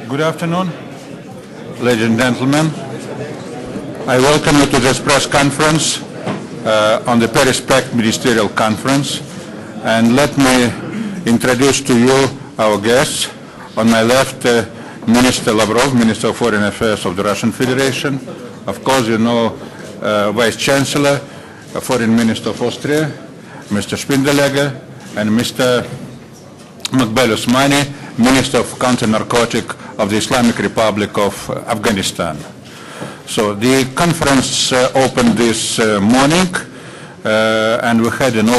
Good afternoon, ladies and gentlemen. I welcome you to this press conference on the Paris Pact Ministerial Conference. And let me introduce to you our guests. On my left, Minister Lavrov, Minister of Foreign Affairs of the Russian Federation. Of course, you know Vice Chancellor, Foreign Minister of Austria, Mr. Spindelegger, and Mr. Makbel Osmani, Minister of Counter-Narcotic of the Islamic Republic of Afghanistan. So the conference opened this morning, and we had an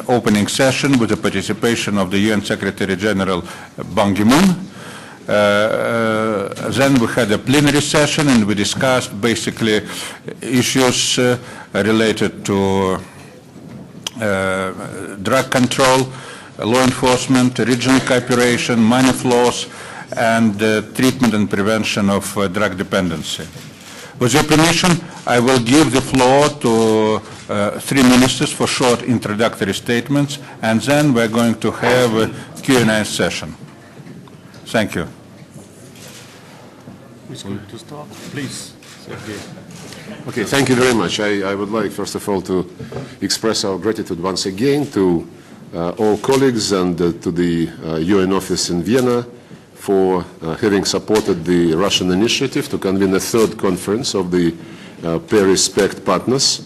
opening session with the participation of the UN Secretary General Ban Ki-moon. Then we had a plenary session, and we discussed basically issues related to drug control, law enforcement, regional cooperation, money flows, and treatment and prevention of drug dependency. With your permission, I will give the floor to three ministers for short introductory statements, and then we're going to have a Q&A session. Thank you. Who's going to start? Please, Sergey. Okay, thank you very much. I would like, first of all, to express our gratitude once again to all colleagues and to the UN office in Vienna for having supported the Russian initiative to convene a third conference of the Paris Pact partners.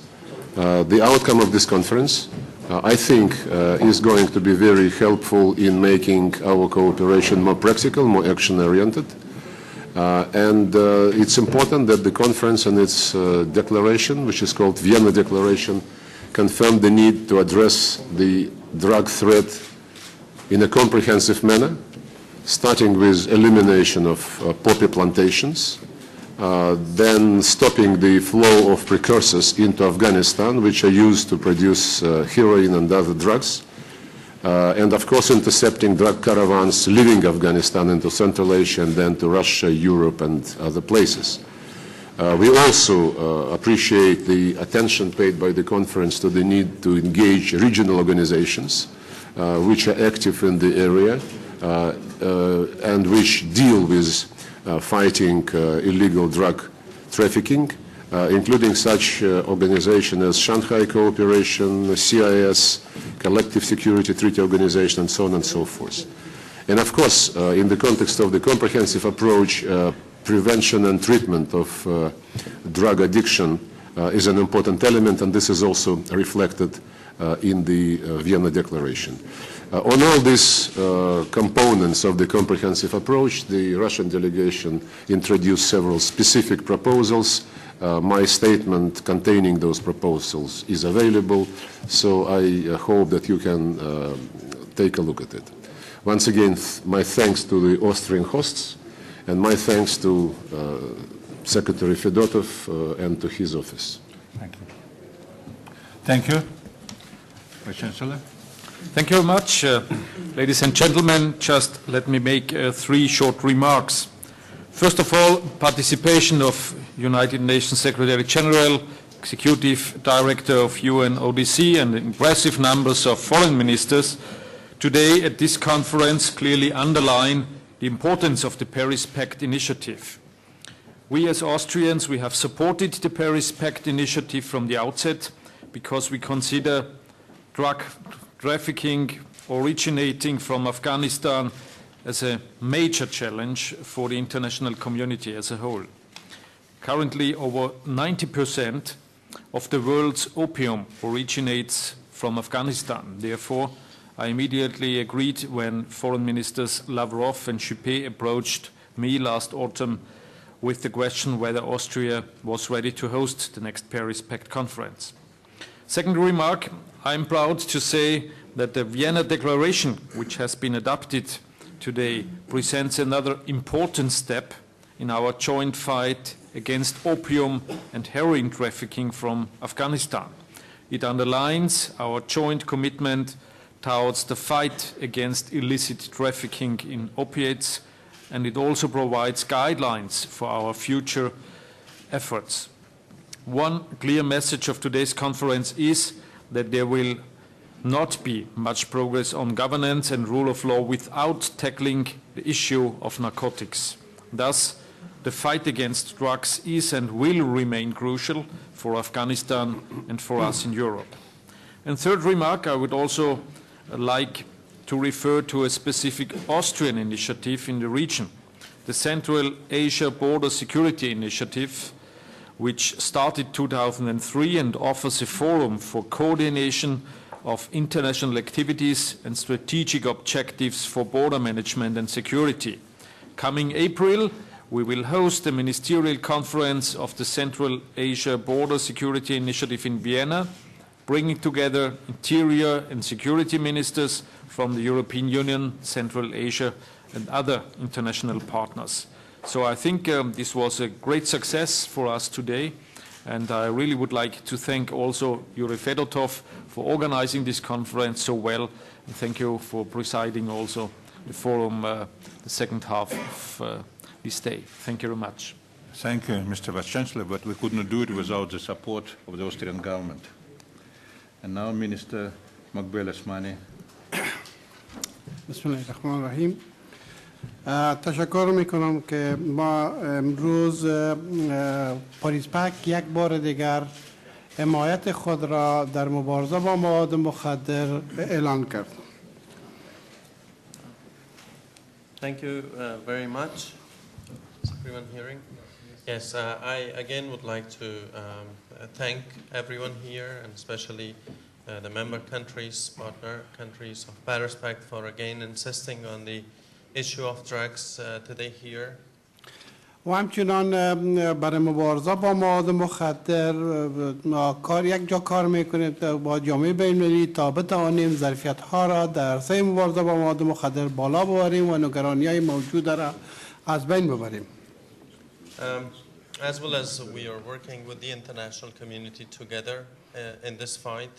The outcome of this conference, I think, is going to be very helpful in making our cooperation more practical, more action-oriented. And it's important that the conference and its declaration, which is called Vienna Declaration, confirmed the need to address the drug threat in a comprehensive manner, starting with elimination of poppy plantations, then stopping the flow of precursors into Afghanistan, which are used to produce heroin and other drugs, and of course intercepting drug caravans leaving Afghanistan into Central Asia and then to Russia, Europe, and other places. We also appreciate the attention paid by the conference to the need to engage regional organizations which are active in the area and which deal with fighting illegal drug trafficking, including such organizations as Shanghai Cooperation, CIS, Collective Security Treaty Organization, and so on and so forth. And of course, in the context of the comprehensive approach, prevention and treatment of drug addiction is an important element, and this is also reflected in the Vienna Declaration. On all these components of the comprehensive approach, the Russian delegation introduced several specific proposals. My statement containing those proposals is available, so I hope that you can take a look at it. Once again, my thanks to the Austrian hosts, and my thanks to Secretary Fedotov and to his office. Thank you. Thank you. Vice Chancellor. Thank you very much. Ladies and gentlemen, just let me make three short remarks. First of all, participation of United Nations Secretary General, Executive Director of UNODC, and impressive numbers of foreign ministers today at this conference clearly underline the importance of the Paris Pact initiative. We as Austrians, we have supported the Paris Pact initiative from the outset because we consider drug trafficking originating from Afghanistan as a major challenge for the international community as a whole. Currently, over 90% of the world's opium originates from Afghanistan. Therefore, I immediately agreed when Foreign Ministers Lavrov and Juppé approached me last autumn with the question whether Austria was ready to host the next Paris Pact conference. Second remark, I'm proud to say that the Vienna Declaration, which has been adopted today, presents another important step in our joint fight against opium and heroin trafficking from Afghanistan. It underlines our joint commitment towards the fight against illicit trafficking in opiates, and it also provides guidelines for our future efforts. One clear message of today's conference is that there will not be much progress on governance and rule of law without tackling the issue of narcotics. Thus, the fight against drugs is and will remain crucial for Afghanistan and for us in Europe. And third remark, I would also like to refer to a specific Austrian initiative in the region, the Central Asia Border Security Initiative, which started 2003 and offers a forum for coordination of international activities and strategic objectives for border management and security. Coming April, we will host the ministerial conference of the Central Asia Border Security Initiative in Vienna, bringing together interior and security ministers from the European Union, Central Asia, and other international partners. So I think this was a great success for us today, and I really would like to thank also Yuri Fedotov for organizing this conference so well, and thank you for presiding also the forum the second half of this day. Thank you very much. Thank you, Mr. Vice-Chancellor, but we could not do it without the support of the Austrian government. And now Minister Makbel Asmani. Bismillahirrahmanirrahim. تشکر میکنم که ما امروز پاریس پک یک بار دیگر حمایت خود را در مبارزه با مواد مخدر اعلان کرد. Thank you very much. Is everyone hearing? Yes, I again would like to thank everyone here, and especially the member countries, partner countries of Paris Pact for again insisting on the issue of drugs today here. و همچنان برای مبارزه با مواد مخدر یک جا کار میکنیم با جامعه بین‌المللی تا بتوانیم ظرفیت ها را در عرصه مبارزه با مواد مخدر بالا ببریم و نگرانی موجود را از بین ببریم. As well as we are working with the international community together in this fight,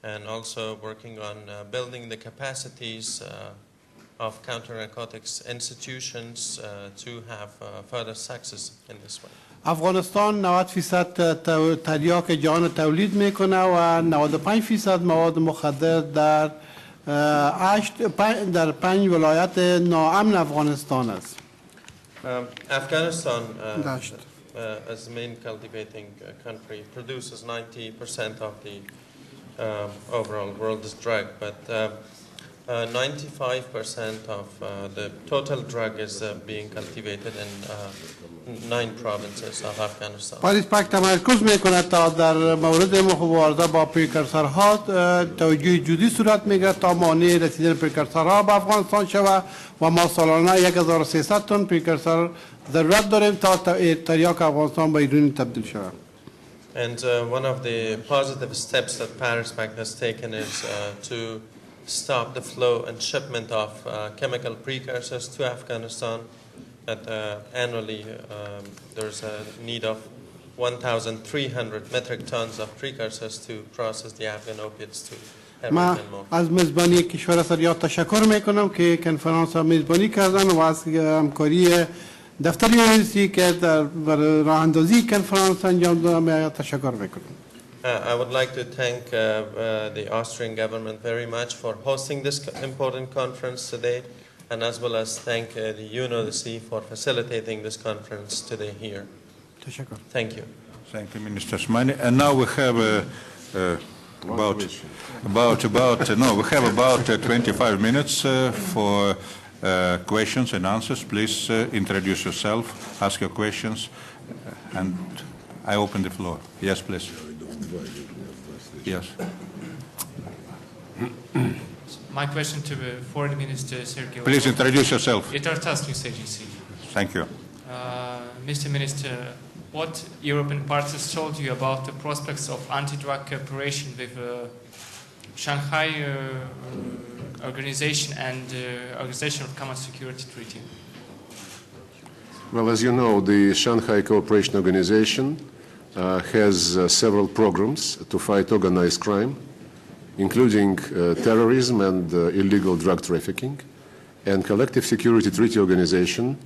and also working on building the capacities of counter-narcotics institutions to have further success in this way. افغانستان 90% تریاک جهان تولید میکنه و 95% مواد مخدر در 5 ولایت ناامن افغانستان است. Afghanistan, as the main cultivating country, produces 90% of the overall world's drug, but 95% of the total drug is being cultivated in 9 provinces of Afghanistan. پاریس پک تمرکز میکنه تا در مورد مبارزه با پریکورسورها توجه جدی صورت میگیره تا مانع رسیدن پریکورسورها به افغانستان شود و ما سالانه 1300 تن پریکورسور ضرورت داریم تا تریاک افغانستان به هیروئین تبدیل شود. And one of the positive steps that Paris Pact has taken is to stop the flow and shipment of chemical precursors to Afghanistan. That annually there's a need of 1,300 metric tons of precursors to process the Afghan opiates to heroin and more. از میزبانی کشور سریات تشکر میکنم که کنفرانس میزبانی کردن و از همکاری دفتر رئیسی که در راه اندازی کنفرانس انجام دادن تشکر میکنم. I would like to thank the Austrian government very much for hosting this important conference today, and as well as thank the UNODC for facilitating this conference today here. Thank you. Thank you, Minister Asmani. And now we have about 25 minutes for questions and answers. Please introduce yourself, ask your questions, and I open the floor. Yes, please. Yes. My question to the Foreign Minister Sergei. Please introduce yourself. Intertask News Agency. Thank you. Mr. Minister, what European partners told you about the prospects of anti-drug cooperation with Shanghai Organization and Organization of Common Security Treaty? Well, as you know, the Shanghai Cooperation Organization has several programs to fight organized crime, including terrorism and illegal drug trafficking, and Collective Security Treaty Organization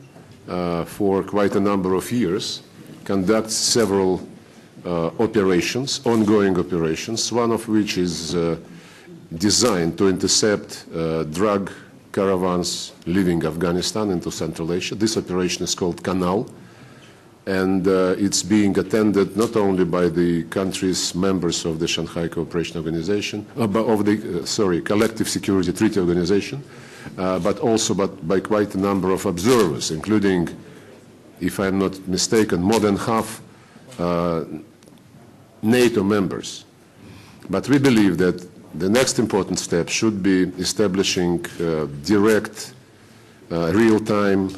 for quite a number of years conducts several operations, ongoing operations, one of which is designed to intercept drug caravans leaving Afghanistan into Central Asia. This operation is called Canal, and it's being attended not only by the countries members of the Shanghai Cooperation Organization, Collective Security Treaty Organization, but also by quite a number of observers, including, if I'm not mistaken, more than half NATO members. But we believe that the next important step should be establishing direct, real-time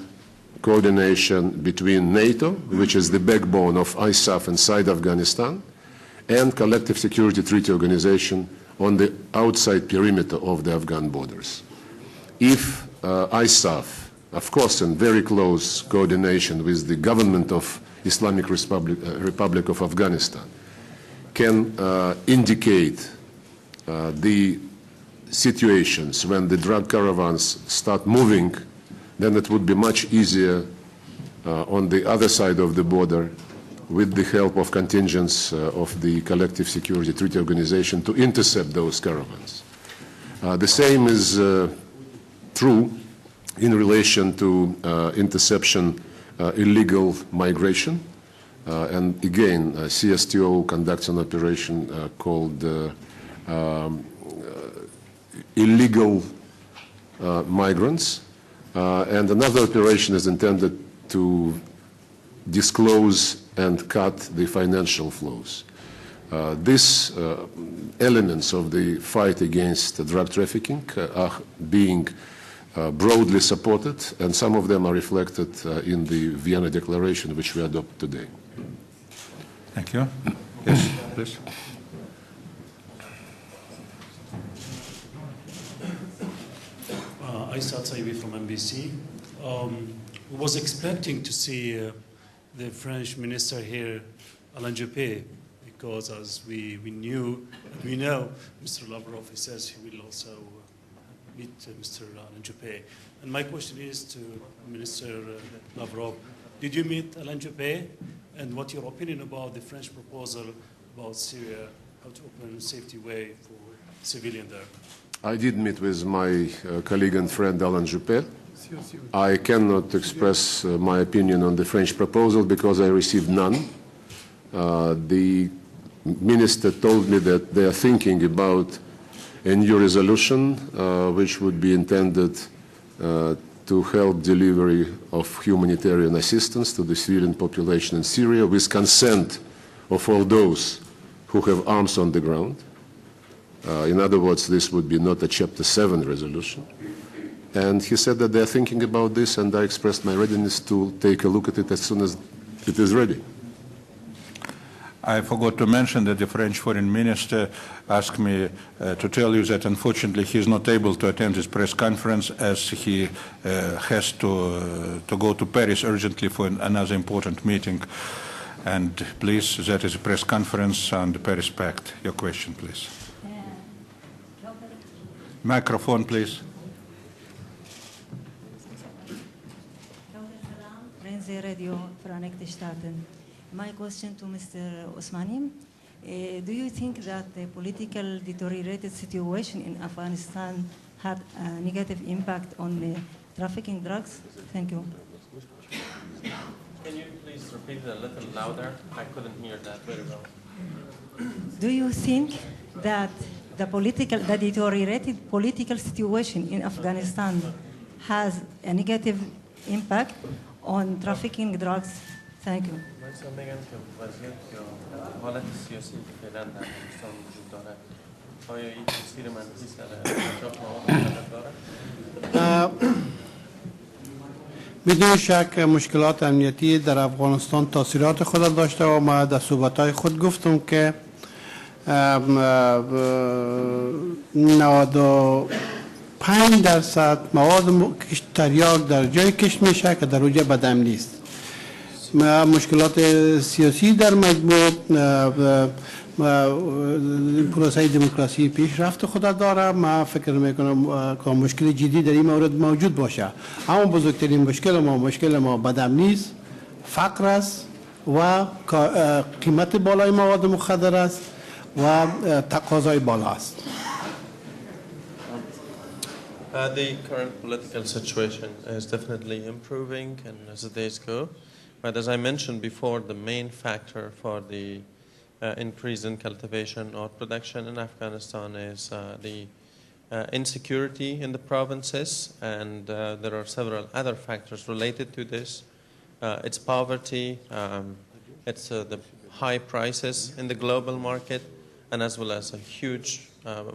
coordination between NATO, which is the backbone of ISAF inside Afghanistan, and Collective Security Treaty Organization on the outside perimeter of the Afghan borders. If ISAF, of course, in very close coordination with the government of Islamic Republic of Afghanistan, can indicate the situations when the drug caravans start moving, then it would be much easier on the other side of the border, with the help of contingents of the Collective Security Treaty Organization, to intercept those caravans. The same is true in relation to interception illegal migration. And again, CSTO conducts an operation called illegal migrants. And another operation is intended to disclose and cut the financial flows. These elements of the fight against drug trafficking are being broadly supported, and some of them are reflected in the Vienna Declaration, which we adopted today. Thank you. Yes, please. Aysat Saibi from NBC. We was expecting to see the French minister here, Alain Juppé, because as we know, Mr. Lavrov, he says he will also meet Mr. Alain Juppé. And my question is to Minister Lavrov, did you meet Alain Juppé? And what's your opinion about the French proposal about Syria, how to open a safety way for civilians there? I did meet with my colleague and friend Alain Juppé. I cannot express my opinion on the French proposal because I received none. The minister told me that they are thinking about a new resolution which would be intended to help delivery of humanitarian assistance to the civilian population in Syria with consent of all those who have arms on the ground. In other words, this would be not a Chapter 7 resolution. And he said that they are thinking about this, and I expressed my readiness to take a look at it as soon as it is ready. I forgot to mention that the French foreign minister asked me to tell you that unfortunately he is not able to attend this press conference as he has to go to Paris urgently for another important meeting. And please, that is a press conference on the Paris Pact. Your question, please. Microphone, please. Radio Vereinigte Staaten. My question to Mr. Osmani, do you think that the political deteriorated situation in Afghanistan had a negative impact on the trafficking drugs? Thank you. Can you please repeat it a little louder? I couldn't hear that very well. Do you think that the deteriorated political situation in Afghanistan has a negative impact on trafficking drugs? Thank you. بدون شک مشکلات امنیتی در افغانستان تاثیرات خود داشته و ما در صحبت‌های خود گفتم که 95% مواد تریاک در جای کشت میشه که در اوجه بدم نیست. مشکلات سیاسی در مجموع پروسه دموکراسی پیشرفت خود داره. ما فکر میکنم که مشکل جدی در این مورد موجود باشه، اما بزرگترین مشکل ما بدم نیست، فقر است و قیمت بالای مواد مخدر است و تقاضای بالا است. The current political situation is definitely improving, and as the days go, but as I mentioned before, the main factor for the increase in cultivation or production in Afghanistan is the insecurity in the provinces, and there are several other factors related to this. It's poverty, it's the high prices in the global market, and as well as a huge,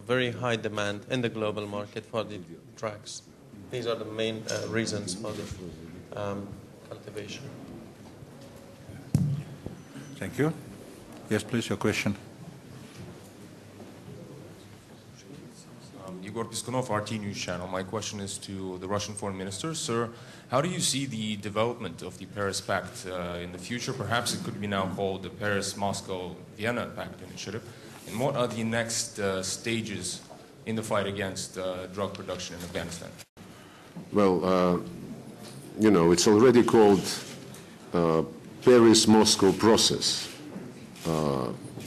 very high demand in the global market for the drugs. These are the main reasons for the cultivation. Thank you. Yes, please, your question. Igor Piskunov, RT News Channel. My question is to the Russian Foreign Minister. Sir, how do you see the development of the Paris Pact in the future? Perhaps it could be now called the Paris-Moscow-Vienna Pact Initiative. And what are the next stages in the fight against drug production in Afghanistan? Well, you know, it's already called Paris-Moscow process.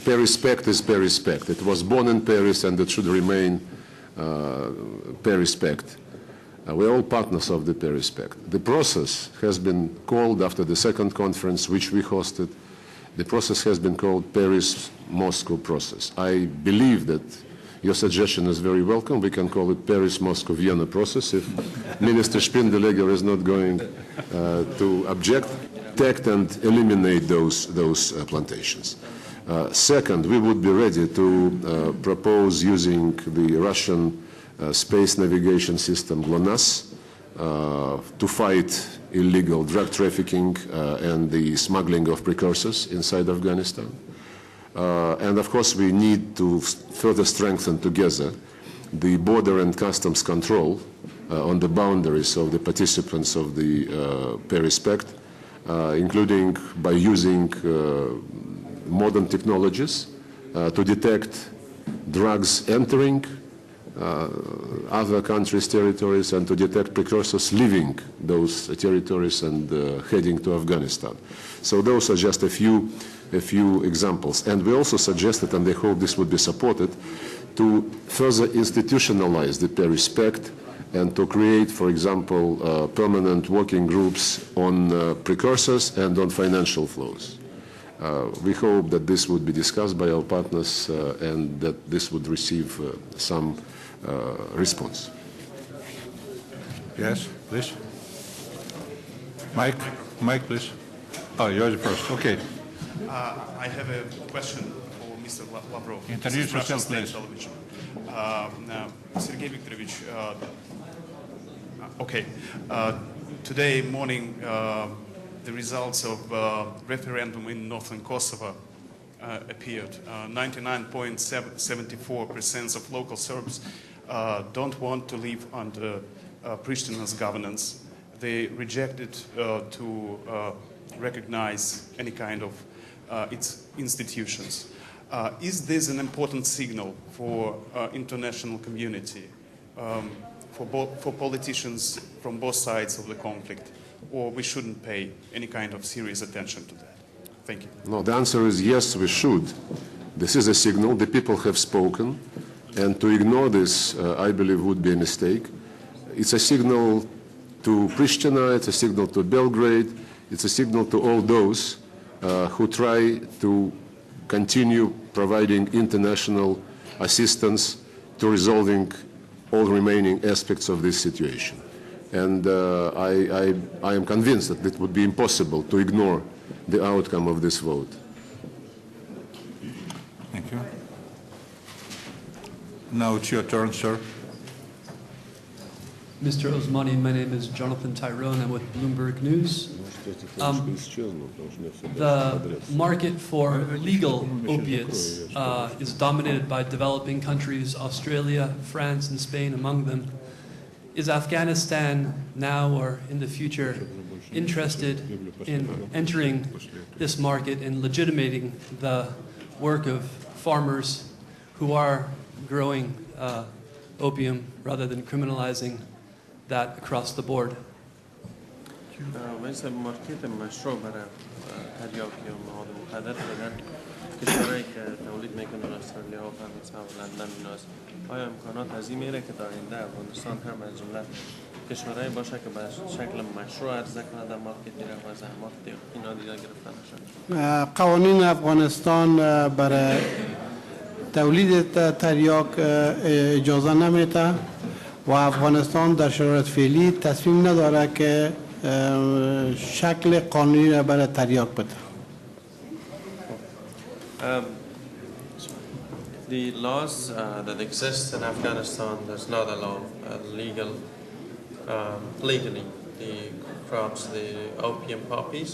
Paris Pact is Paris Pact. It was born in Paris and it should remain Paris Pact. We're all partners of the Paris Pact. The process has been called after the second conference, which we hosted. The process has been called Paris-Moscow process. I believe that your suggestion is very welcome. We can call it Paris-Moscow-Vienna process if Minister Spindeleger is not going to object, protect and eliminate those plantations. Second, we would be ready to propose using the Russian space navigation system GLONASS to fight illegal drug trafficking and the smuggling of precursors inside Afghanistan. And of course, we need to further strengthen together the border and customs control on the boundaries of the participants of the Paris Pact, including by using modern technologies to detect drugs entering other countries' territories and to detect precursors leaving those territories and heading to Afghanistan. So those are just a few examples. And we also suggested, and I hope this would be supported, to further institutionalize the Paris Pact and to create, for example, permanent working groups on precursors and on financial flows. We hope that this would be discussed by our partners and that this would receive some response. Yes, please. Mike, please. Oh, you're the first. Okay. I have a question for Mr. Lavrov. Introduce yourself, please. Sergei Viktorovich, okay. Today morning, the results of referendum in northern Kosovo appeared. 99.74% of local Serbs don't want to live under Prishtina's governance. They rejected to recognize any kind of its institutions. Is this an important signal for international community, for politicians from both sides of the conflict, or we shouldn't pay any kind of serious attention to that? Thank you. No, the answer is yes, we should. This is a signal. The people have spoken, and to ignore this, I believe, would be a mistake. It's a signal to Pristina, it's a signal to Belgrade, it's a signal to all those who try to continue providing international assistance to resolving all remaining aspects of this situation. And I am convinced that it would be impossible to ignore the outcome of this vote. Thank you. Now it's your turn, sir. Mr. Osmani, my name is Jonathan Tyrone. I'm with Bloomberg News. The market for legal opiates is dominated by developing countries, Australia, France, and Spain among them. Is Afghanistan now or in the future interested in entering this market and legitimating the work of farmers who are growing opium rather than criminalizing that across the board? کشورهایی که تولید میکنن استرالیا و فرانسه و لندن ایناست، آیا امکانات از این میره که در آینده افغانستان هم از جمله کشورهایی باشه که به شکل مشروع عرضه کنه در مارکت ایران و زحمات اینا دیگه گرفته نشن؟ قوانین افغانستان برای تولید تریاک اجازه نمیده و افغانستان در شرایط فعلی تصمیم نداره که شکل قانونی را برای تریاک بده. The laws that exist in Afghanistan does not allow legally the crops, the opium poppies,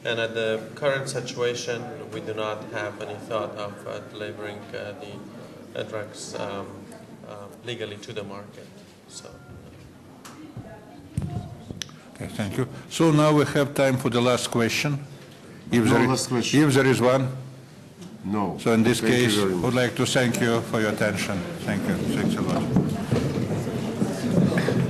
and at the current situation, we do not have any thought of delivering the drugs legally to the market. So. Okay, thank you. So now we have time for the last question. If there is one. No. So in this case, I would like to thank you for your attention. Thank you. Thanks a lot.